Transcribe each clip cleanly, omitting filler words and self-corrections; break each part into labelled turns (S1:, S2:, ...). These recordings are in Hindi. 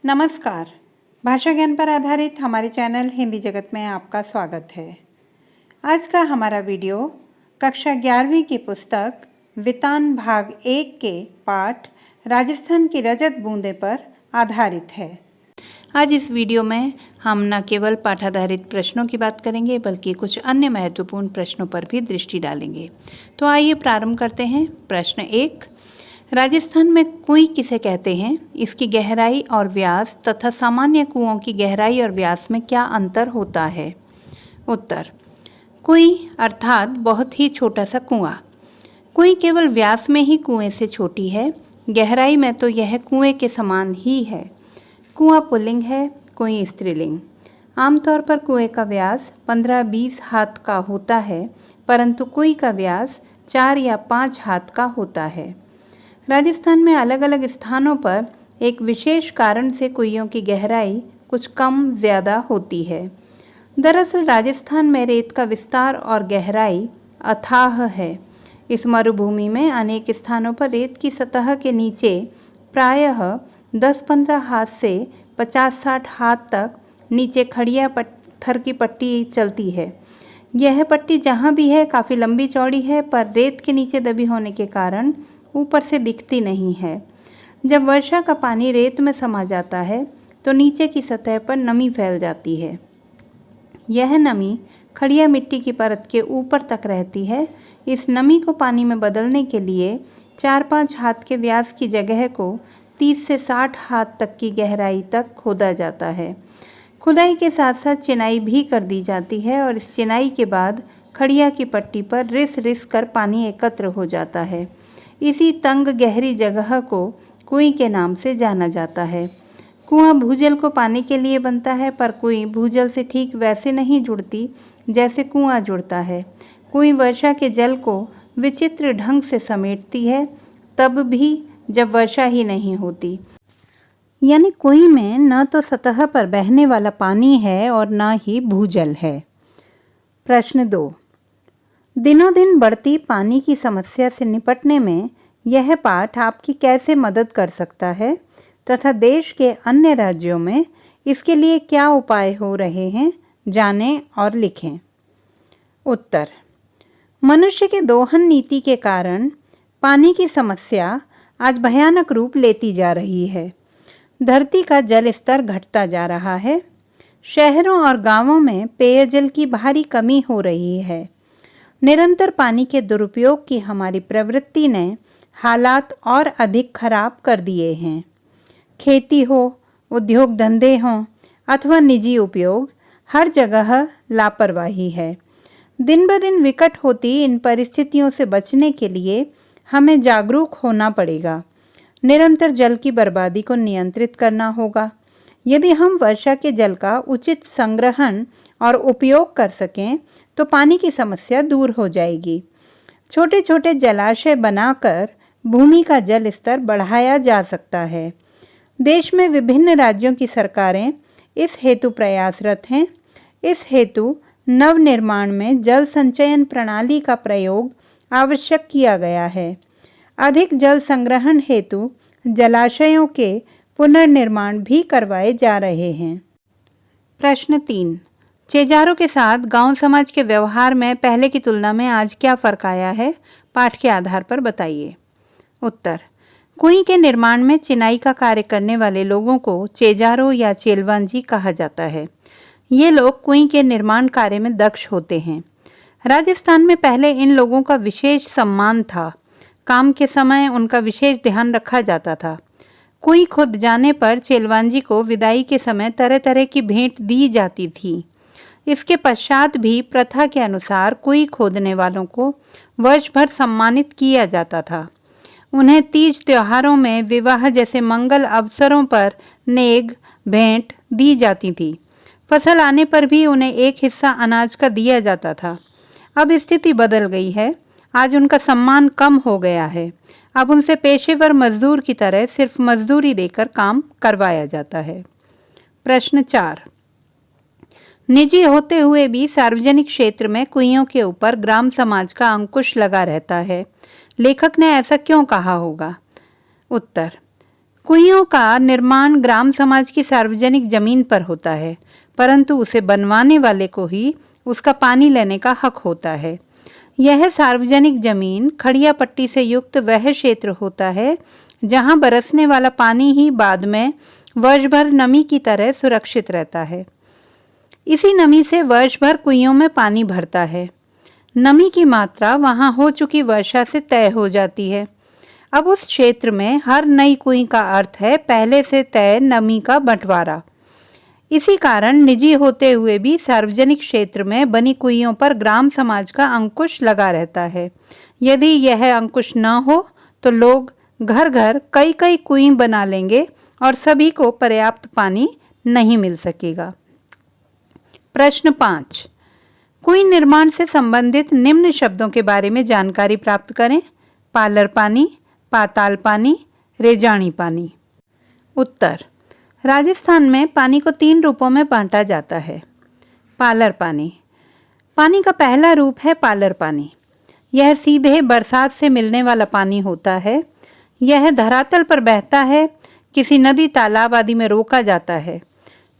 S1: नमस्कार। भाषा ज्ञान पर आधारित हमारे चैनल हिंदी जगत में आपका स्वागत है। आज का हमारा वीडियो कक्षा 11वीं की पुस्तक वितान भाग 1 के पाठ राजस्थान की रजत बूंदे पर आधारित है। आज इस वीडियो में हम न केवल पाठाधारित प्रश्नों की बात करेंगे बल्कि कुछ अन्य महत्वपूर्ण प्रश्नों पर भी दृष्टि डालेंगे। तो आइए प्रारंभ करते हैं। प्रश्न 1, राजस्थान में कुएं किसे कहते हैं? इसकी गहराई और व्यास तथा सामान्य कुओं की गहराई और व्यास में क्या अंतर होता है? उत्तर, कुएं अर्थात बहुत ही छोटा सा कुआं। कुएं केवल व्यास में ही कुएं से छोटी है, गहराई में तो यह कुएं के समान ही है। कुआं पुल्लिंग है, कुएं स्त्रीलिंग। आमतौर पर कुएं का व्यास 15-20 हाथ का होता है, परंतु कुएं का व्यास 4 या 5 हाथ का होता है। राजस्थान में अलग अलग स्थानों पर एक विशेष कारण से कुइयों की गहराई कुछ कम ज़्यादा होती है। दरअसल राजस्थान में रेत का विस्तार और गहराई अथाह है। इस मरुभूमि में अनेक स्थानों पर रेत की सतह के नीचे प्रायः 10-15 हाथ से 50-60 हाथ तक नीचे खड़िया पत्थर की पट्टी चलती है। यह पट्टी जहाँ भी है काफ़ी लंबी चौड़ी है, पर रेत के नीचे दबी होने के कारण ऊपर से दिखती नहीं है। जब वर्षा का पानी रेत में समा जाता है तो नीचे की सतह पर नमी फैल जाती है। यह नमी खड़िया मिट्टी की परत के ऊपर तक रहती है। इस नमी को पानी में बदलने के लिए 4-5 हाथ के व्यास की जगह को 30 से 60 हाथ तक की गहराई तक खोदा जाता है। खुदाई के साथ साथ चिनाई भी कर दी जाती है और इस चिनाई के बाद खड़िया की पट्टी पर रिस रिस कर पानी एकत्र हो जाता है। इसी तंग गहरी जगह को कुएं के नाम से जाना जाता है। कुआं भूजल को पाने के लिए बनता है, पर कुएं भूजल से ठीक वैसे नहीं जुड़ती जैसे कुआं जुड़ता है। कुएं वर्षा के जल को विचित्र ढंग से समेटती है, तब भी जब वर्षा ही नहीं होती। यानी कुएं में न तो सतह पर बहने वाला पानी है और न ही भूजल है। प्रश्न 2, दिनों दिन बढ़ती पानी की समस्या से निपटने में यह पाठ आपकी कैसे मदद कर सकता है तथा देश के अन्य राज्यों में इसके लिए क्या उपाय हो रहे हैं, जानें और लिखें। उत्तर, मनुष्य के दोहन नीति के कारण पानी की समस्या आज भयानक रूप लेती जा रही है। धरती का जल स्तर घटता जा रहा है। शहरों और गांवों में पेयजल की भारी कमी हो रही है। निरंतर पानी के दुरुपयोग की हमारी प्रवृत्ति ने हालात और अधिक खराब कर दिए हैं। खेती हो, उद्योग धंधे हों अथवा निजी उपयोग, हर जगह लापरवाही है। दिन ब दिन विकट होती इन परिस्थितियों से बचने के लिए हमें जागरूक होना पड़ेगा। निरंतर जल की बर्बादी को नियंत्रित करना होगा। यदि हम वर्षा के जल का उचित संग्रहण और उपयोग कर सकें तो पानी की समस्या दूर हो जाएगी। छोटे छोटे जलाशय बनाकर भूमि का जल स्तर बढ़ाया जा सकता है। देश में विभिन्न राज्यों की सरकारें इस हेतु प्रयासरत हैं। इस हेतु नवनिर्माण में जल संचयन प्रणाली का प्रयोग आवश्यक किया गया है। अधिक जल संग्रहण हेतु जलाशयों के पुनर्निर्माण भी करवाए जा रहे हैं। प्रश्न 3, चेजारों के साथ गांव समाज के व्यवहार में पहले की तुलना में आज क्या फ़र्क आया है? पाठ के आधार पर बताइए। उत्तर, कुएं के निर्माण में चिनाई का कार्य करने वाले लोगों को चेजारों या चेलवांजी कहा जाता है। ये लोग कुएं के निर्माण कार्य में दक्ष होते हैं। राजस्थान में पहले इन लोगों का विशेष सम्मान था। काम के समय उनका विशेष ध्यान रखा जाता था। कुएं खोद जाने पर चेलवांजी को विदाई के समय तरह तरह की भेंट दी जाती थी। इसके पश्चात भी प्रथा के अनुसार कुएं खोदने वालों को वर्ष भर सम्मानित किया जाता था। उन्हें तीज त्योहारों में, विवाह जैसे मंगल अवसरों पर नेग भेंट दी जाती थी। फसल आने पर भी उन्हें एक हिस्सा अनाज का दिया जाता था। अब स्थिति बदल गई है। आज उनका सम्मान कम हो गया है। अब उनसे पेशेवर मजदूर की तरह सिर्फ मजदूरी देकर काम करवाया जाता है। प्रश्न 4, निजी होते हुए भी सार्वजनिक क्षेत्र में कुइयों के ऊपर ग्राम समाज का अंकुश लगा रहता है। लेखक ने ऐसा क्यों कहा होगा? उत्तर, कुइयों का निर्माण ग्राम समाज की सार्वजनिक जमीन पर होता है, परंतु उसे बनवाने वाले को ही उसका पानी लेने का हक होता है। यह सार्वजनिक जमीन खड़िया पट्टी से युक्त वह क्षेत्र होता है जहां बरसने वाला पानी ही बाद में वर्ष भर नमी की तरह सुरक्षित रहता है। इसी नमी से वर्ष भर कुइयों में पानी भरता है। नमी की मात्रा वहां हो चुकी वर्षा से तय हो जाती है। अब उस क्षेत्र में हर नई कुई का अर्थ है पहले से तय नमी का बंटवारा। इसी कारण निजी होते हुए भी सार्वजनिक क्षेत्र में बनी कुइयों पर ग्राम समाज का अंकुश लगा रहता है। यदि यह अंकुश न हो तो लोग घर घर कई कई कुई बना लेंगे और सभी को पर्याप्त पानी नहीं मिल सकेगा। प्रश्न 5, कुई निर्माण से संबंधित निम्न शब्दों के बारे में जानकारी प्राप्त करें। पालर पानी, पाताल पानी, रेजाणी पानी। उत्तर, राजस्थान में पानी को 3 रूपों में बांटा जाता है। पालर पानी। पानी का पहला रूप है पालर पानी। यह सीधे बरसात से मिलने वाला पानी होता है। यह धरातल पर बहता है, किसी नदी तालाब आदि में रोका जाता है।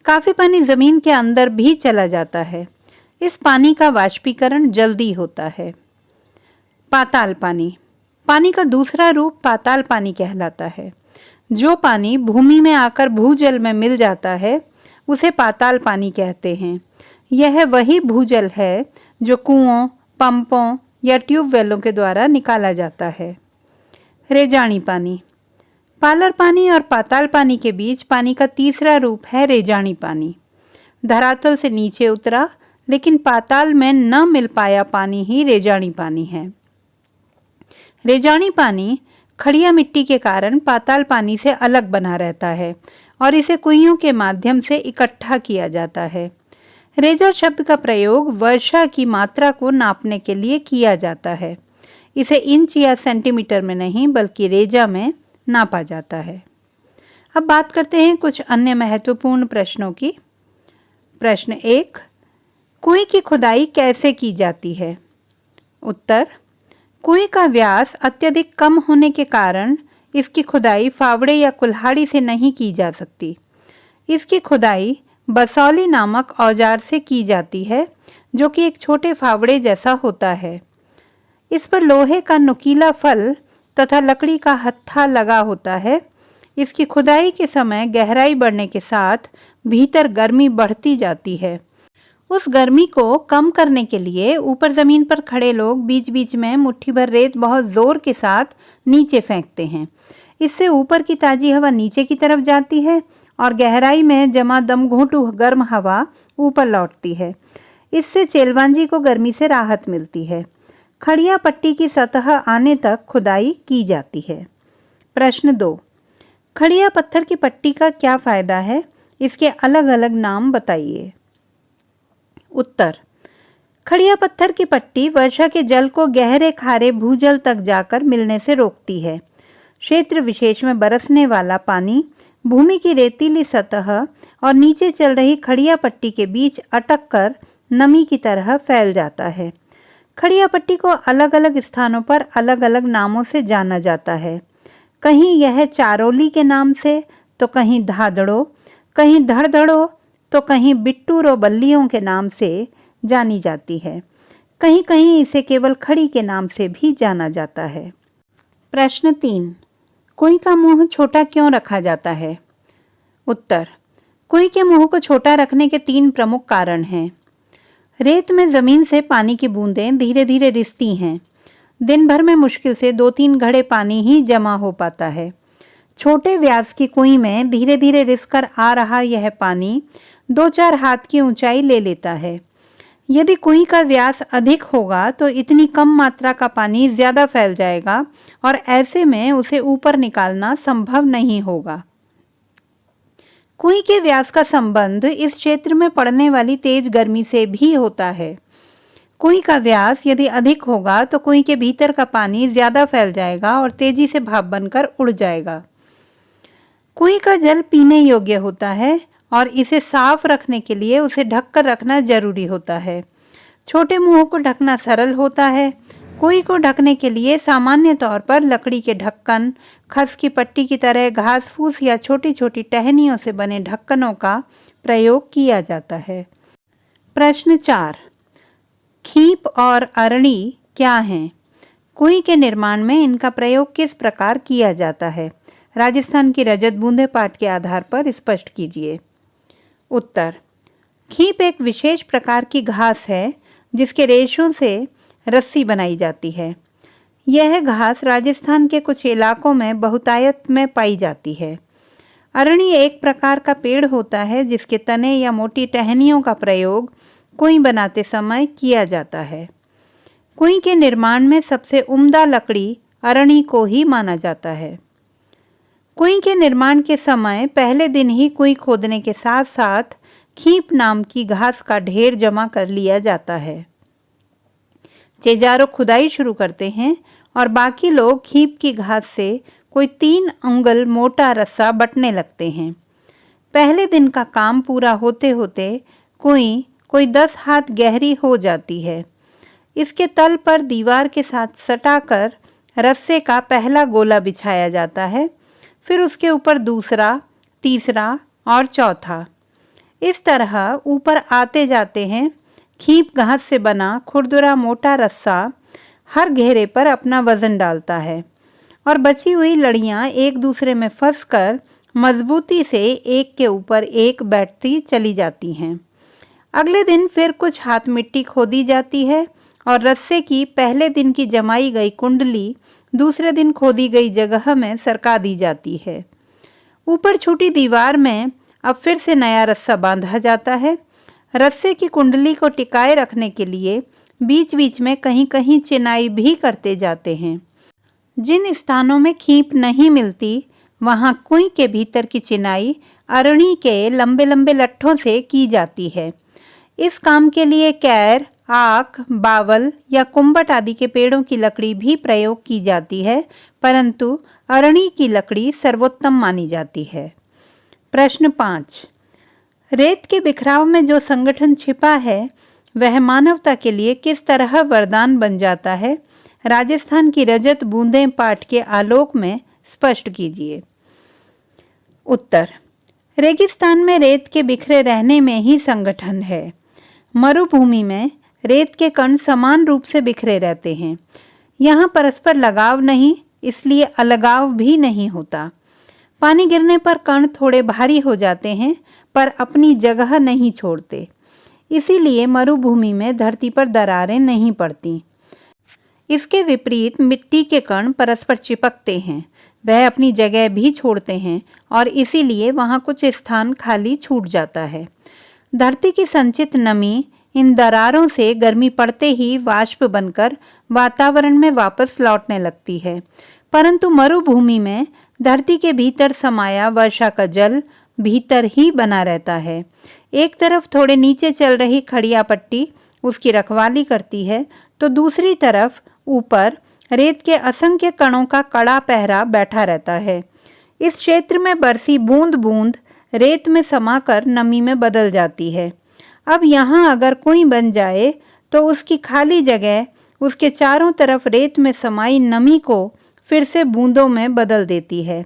S1: काफ़ी पानी ज़मीन के अंदर भी चला जाता है। इस पानी का वाष्पीकरण जल्दी होता है। पाताल पानी। पानी का दूसरा रूप पाताल पानी कहलाता है। जो पानी भूमि में आकर भूजल में मिल जाता है उसे पाताल पानी कहते हैं। यह वही भूजल है जो कुओं, पंपों या ट्यूबवेलों के द्वारा निकाला जाता है। रेजाणी पानी। पालर पानी और पाताल पानी के बीच पानी का तीसरा रूप है रेजाणी पानी। धरातल से नीचे उतरा लेकिन पाताल में न मिल पाया पानी ही रेजाणी पानी है। रेजाणी पानी खड़िया मिट्टी के कारण पाताल पानी से अलग बना रहता है और इसे कुइयों के माध्यम से इकट्ठा किया जाता है। रेजा शब्द का प्रयोग वर्षा की मात्रा को नापने के लिए किया जाता है। इसे इंच या सेंटीमीटर में नहीं बल्कि रेजा में नापा जाता है। अब बात करते हैं कुछ अन्य महत्वपूर्ण प्रश्नों की। प्रश्न 1, कुएं की खुदाई कैसे की जाती है? उत्तर, कुएं का व्यास अत्यधिक कम होने के कारण इसकी खुदाई फावड़े या कुल्हाड़ी से नहीं की जा सकती। इसकी खुदाई बसौली नामक औजार से की जाती है जो कि एक छोटे फावड़े जैसा होता है। इस पर लोहे का नुकीला फल तथा लकड़ी का हत्था लगा होता है। इसकी खुदाई के समय गहराई बढ़ने के साथ भीतर गर्मी बढ़ती जाती है। उस गर्मी को कम करने के लिए ऊपर ज़मीन पर खड़े लोग बीच बीच में मुट्ठी भर रेत बहुत ज़ोर के साथ नीचे फेंकते हैं। इससे ऊपर की ताज़ी हवा नीचे की तरफ जाती है और गहराई में जमा दमघोंटू गर्म हवा ऊपर लौटती है। इससे चेलवांजी को गर्मी से राहत मिलती है। खड़िया पट्टी की सतह आने तक खुदाई की जाती है। प्रश्न 2, खड़िया पत्थर की पट्टी का क्या फ़ायदा है? इसके अलग अलग नाम बताइए। उत्तर, खड़िया पत्थर की पट्टी वर्षा के जल को गहरे खारे भूजल तक जाकर मिलने से रोकती है। क्षेत्र विशेष में बरसने वाला पानी भूमि की रेतीली सतह और नीचे चल रही खड़िया पट्टी के बीच अटक कर नमी की तरह फैल जाता है। खड़िया पट्टी को अलग अलग स्थानों पर अलग अलग नामों से जाना जाता है। कहीं यह चारोली के नाम से, तो कहीं धादड़ो, कहीं धड़धड़ो, तो कहीं बिट्टूरो बल्लियों के नाम से जानी जाती है। कहीं कहीं इसे केवल खड़ी के नाम से भी जाना जाता है। प्रश्न 3, कुई का मुंह छोटा क्यों रखा जाता है? उत्तर, कुई के मुंह को छोटा रखने के 3 प्रमुख कारण हैं। रेत में ज़मीन से पानी की बूंदें धीरे धीरे रिसती हैं। दिन भर में मुश्किल से 2-3 घड़े पानी ही जमा हो पाता है। छोटे व्यास की कुई में धीरे धीरे रिस कर आ रहा यह पानी 2-4 हाथ की ऊंचाई ले लेता है। यदि कुई का व्यास अधिक होगा तो इतनी कम मात्रा का पानी ज़्यादा फैल जाएगा और ऐसे में उसे ऊपर निकालना संभव नहीं होगा। कुई के व्यास का संबंध इस क्षेत्र में पड़ने वाली तेज गर्मी से भी होता है। कुई का व्यास यदि अधिक होगा तो कुई के भीतर का पानी ज़्यादा फैल जाएगा और तेजी से भाप बनकर उड़ जाएगा। कुई का जल पीने योग्य होता है और इसे साफ रखने के लिए उसे ढककर रखना जरूरी होता है। छोटे मुंहों को ढकना सरल होता है कुई को ढकने के लिए सामान्य तौर पर लकड़ी के ढक्कन, खस की पट्टी की तरह घास फूस या छोटी छोटी टहनियों से बने ढक्कनों का प्रयोग किया जाता है। प्रश्न 4, खीप और अरणी क्या हैं? कुई के निर्माण में इनका प्रयोग किस प्रकार किया जाता है? राजस्थान की रजत बूंदे पाठ के आधार पर स्पष्ट कीजिए। उत्तर, खीप एक विशेष प्रकार की घास है जिसके रेशों से रस्सी बनाई जाती है। यह घास राजस्थान के कुछ इलाकों में बहुतायत में पाई जाती है। अरणी एक प्रकार का पेड़ होता है जिसके तने या मोटी टहनियों का प्रयोग कुई बनाते समय किया जाता है। कुई के निर्माण में सबसे उम्दा लकड़ी अरणी को ही माना जाता है। कुई के निर्माण के समय पहले दिन ही कुई खोदने के साथ साथ खीप नाम की घास का ढेर जमा कर लिया जाता है। चेजारो खुदाई शुरू करते हैं और बाकी लोग खीप की घास से कोई 3 उंगल मोटा रस्सा बटने लगते हैं। पहले दिन का काम पूरा होते होते कुई कोई 10 हाथ गहरी हो जाती है। इसके तल पर दीवार के साथ सटाकर रस्से का पहला गोला बिछाया जाता है, फिर उसके ऊपर दूसरा, तीसरा और चौथा। इस तरह ऊपर आते जाते हैं। खीप घास से बना खुरदुरा मोटा रस्सा हर घेरे पर अपना वजन डालता है और बची हुई लड़ियां एक दूसरे में फंसकर मजबूती से एक के ऊपर एक बैठती चली जाती हैं। अगले दिन फिर कुछ हाथ मिट्टी खोदी जाती है और रस्से की पहले दिन की जमाई गई कुंडली दूसरे दिन खोदी गई जगह में सरका दी जाती है। ऊपर छूटी दीवार में अब फिर से नया रस्सा बांधा जाता है। रस्से की कुंडली को टिकाए रखने के लिए बीच बीच में कहीं कहीं चिनाई भी करते जाते हैं। जिन स्थानों में खीप नहीं मिलती वहां कुई के भीतर की चिनाई अरणी के लंबे लंबे लट्ठों से की जाती है। इस काम के लिए कैर, आक, बावल या कुंबट आदि के पेड़ों की लकड़ी भी प्रयोग की जाती है, परंतु अरणी की लकड़ी सर्वोत्तम मानी जाती है। प्रश्न 5, रेत के बिखराव में जो संगठन छिपा है वह मानवता के लिए किस तरह वरदान बन जाता है? राजस्थान की रजत बूंदें पाठ के आलोक में स्पष्ट कीजिए। उत्तर, रेगिस्तान में रेत के बिखरे रहने में ही संगठन है। मरुभूमि में रेत के कण समान रूप से बिखरे रहते हैं। यहाँ परस्पर लगाव नहीं, इसलिए अलगाव भी नहीं होता। पानी गिरने पर कण थोड़े भारी हो जाते हैं पर अपनी जगह नहीं छोड़ते। इसीलिए मरुभूमि में धरती पर दरारें नहीं पड़ती। इसके विपरीत मिट्टी के कण परस्पर चिपकते हैं, वह अपनी जगह भी छोड़ते हैं और इसीलिए वहाँ कुछ स्थान खाली छूट जाता है। धरती की संचित नमी इन दरारों से गर्मी पड़ते ही वाष्प बनकर वातावरण में वापस लौटने लगती है, परंतु मरुभूमि में धरती के भीतर समाया वर्षा का जल भीतर ही बना रहता है। एक तरफ थोड़े नीचे चल रही खड़िया पट्टी उसकी रखवाली करती है, तो दूसरी तरफ ऊपर रेत के असंख्य कणों का कड़ा पहरा बैठा रहता है। इस क्षेत्र में बरसी बूंद बूंद रेत में समाकर नमी में बदल जाती है। अब यहाँ अगर कुई बन जाए तो उसकी खाली जगह उसके चारों तरफ रेत में समाई नमी को फिर से बूंदों में बदल देती है।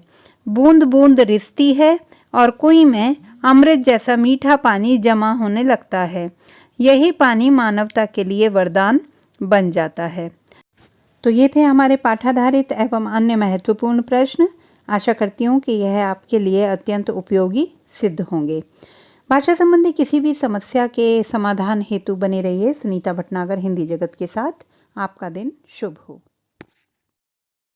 S1: बूंद बूंद रिसती है और कुई में अमृत जैसा मीठा पानी जमा होने लगता है। यही पानी मानवता के लिए वरदान बन जाता है। तो ये थे हमारे पाठाधारित एवं अन्य महत्वपूर्ण प्रश्न। आशा करती हूँ कि यह आपके लिए अत्यंत उपयोगी सिद्ध होंगे। भाषा संबंधी किसी भी समस्या के समाधान हेतु बने रहिए सुनीता भटनागर हिंदी जगत के साथ। आपका दिन शुभ हो।